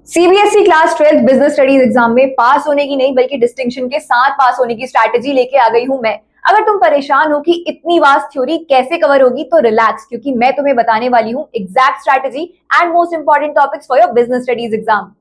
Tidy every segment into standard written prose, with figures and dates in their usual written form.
CBSE class 12 business studies exam में पास होने की नहीं बल्कि डिस्टिंक्शन के साथ पास होने की स्ट्रैटेजी लेके आ गई हूं मैं। अगर तुम परेशान हो कि इतनी वास्ट थ्योरी कैसे कवर होगी तो रिलैक्स, क्योंकि मैं तुम्हें बताने वाली हूं exact strategy and most important topics for your business studies exam.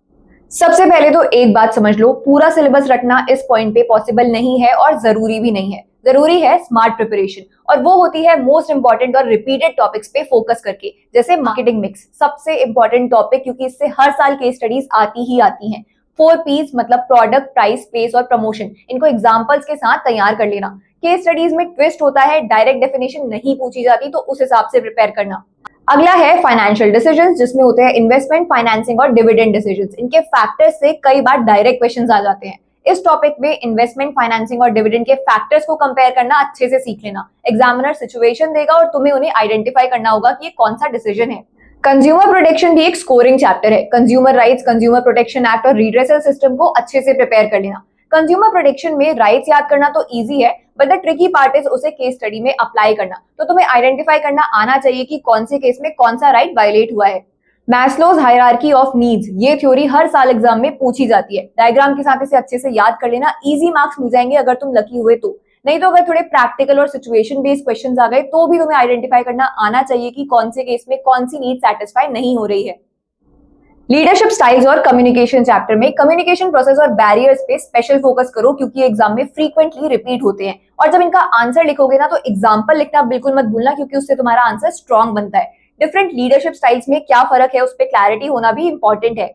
सबसे पहले तो एक बात समझ लो, पूरा सिलेबस रखना इस पॉइंट पे पॉसिबल नहीं है और जरूरी भी नहीं है। जरूरी है स्मार्ट प्रिपरेशन, और वो होती है मोस्ट इंपॉर्टेंट और रिपीटेड टॉपिक्स पे फोकस करके, जैसे मार्केटिंग मिक्स, सबसे इंपॉर्टेंट टॉपिक क्योंकि इससे हर साल केस स्टडीज आती ही आती हैं। 4 P's मतलब प्रोडक्ट, प्राइस, स्पेस और प्रमोशन, इनको एग्जांपल्स के साथ तैयार कर लेना। केस स्टडीज में ट्विस्ट होता है, डायरेक्ट डेफिनेशन नहीं पूछी जाती, तो उस हिसाब से प्रिपेयर करना। अगला है फाइनेंशियल डिसीजंस, जिसमें होते हैं इन्वेस्टमेंट, फाइनेंसिंग और डिविडेंड डिसीजंस। इनके फैक्टर्स से कई बार डायरेक्ट क्वेश्चंस आ जाते हैं। इस टॉपिक में इन्वेस्टमेंट, फाइनेंसिंग और डिविडेंड के फैक्टर्स को कंपेयर करना अच्छे से सीख लेना। एग्जामिनर सिचुएशन देगा और तुम्हें उन्हें आइडेंटिफाई करना होगा कि ये कौन सा डिसीजन है। कंज्यूमर प्रोटेक्शन भी एक स्कोरिंग चैप्टर है। Consumer rights, consumer protection act और रिड्रेसल सिस्टम को अच्छे से प्रिपेयर कर लेना। कंज्यूमर प्रोटेक्शन में राइट्स याद करना तो इजी है, but the tricky part is उसे केस स्टडी में अप्लाई करना। तो तुम्हें आइडेंटिफाई करना आना चाहिए कि कौन से केस में कौन सा राइट वायलेट हुआ है। मैस्लोज हायरार्की ऑफ नीड्स, ये थ्योरी हर साल एग्जाम में पूछी जाती है। डायग्राम के साथ इसे अच्छे से याद कर लेना, इजी मार्क्स मिल जाएंगे अगर तुम लकी हुए तो। नहीं तो अगर थोड़े प्रैक्टिकल और सिचुएशन बेस्ड क्वेश्चंस आ गए तो भी तुम्हें आइडेंटिफाई करना आना चाहिए कि कौन से केस में कौन सी नीड सेटिस्फाई नहीं हो रही है। लीडरशिप स्टाइल्स और कम्युनिकेशन चैप्टर में कम्युनिकेशन प्रोसेस और बैरियर्स पे स्पेशल फोकस करो, क्योंकि एग्जाम में फ्रीक्वेंटली रिपीट होते हैं। और जब इनका आंसर लिखोगे ना तो एग्जाम्पल लिखना बिल्कुल मत भूलना, क्योंकि उससे तुम्हारा आंसर स्ट्रॉन्ग बनता है। डिफरेंट लीडरशिप स्टाइल्स में क्या फर्क है उस पर क्लैरिटी होना भी इंपॉर्टेंट है।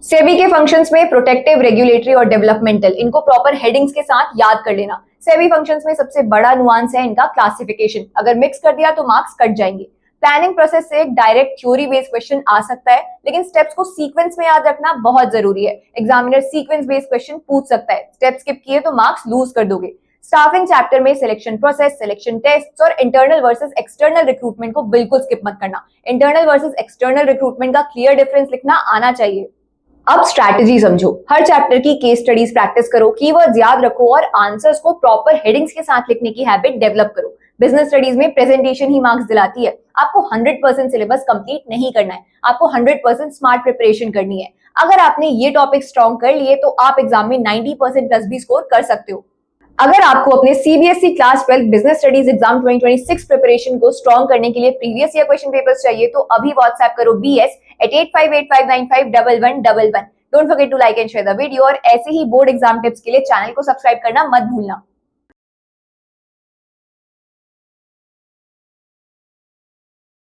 सेबी के फंक्शंस में प्रोटेक्टिव, रेगुलेटरी और डेवलपमेंटल, इनको प्रॉपर हेडिंग्स के साथ याद कर लेना। सेबी फंक्शंस में सबसे बड़ा नुआंस है इनका क्लासिफिकेशन, अगर मिक्स कर दिया तो मार्क्स कट जाएंगे। प्लानिंग प्रोसेस से एक डायरेक्ट थ्योरी बेस्ड क्वेश्चन आ सकता है, लेकिन स्टेप्स को सीक्वेंस में याद रखना बहुत जरूरी है। एग्जामिनर सीक्वेंस बेस्ड क्वेश्चन पूछ सकता है, स्टेप स्किप किए तो मार्क्स लूज कर दोगे। स्टाफिंग चैप्टर में सिलेक्शन प्रोसेस, सिलेक्शन टेस्ट और इंटरनल वर्सेस एक्सटर्नल रिक्रूटमेंट को बिल्कुल स्किप मत करना। इंटरनल वर्सेस एक्सटर्नल रिक्रूटमेंट का क्लियर डिफरेंस लिखना आना चाहिए। अब स्ट्रैटेजी समझो, हर चैप्टर की केस स्टडीज प्रैक्टिस करो, कीवर्ड्स याद रखो और आंसर्स को प्रॉपर हेडिंग्स के साथ लिखने की हैबिट डेवलप करो। बिजनेस स्टडीज में प्रेजेंटेशन ही मार्क्स दिलाती है। आपको 100% सिलेबस कंप्लीट नहीं करना है, आपको 100% स्मार्ट प्रिपरेशन करनी है। अगर आपने ये टॉपिक स्ट्रॉन्ग कर लिए तो आप एग्जाम में 90% प्लस भी स्कोर कर सकते हो। अगर आपको अपने CBSE class 12 business studies exam 2026 preparation को स्ट्रॉन्ग करने के लिए प्रीवियस ईयर क्वेश्चन पेपर्स चाहिए तो अभी व्हाट्सएप करो BS@8585951111। Don't forget to like and share the video, और ऐसे ही बोर्ड एग्जाम टिप्स के लिए चैनल को सब्सक्राइब करना मत भूलना।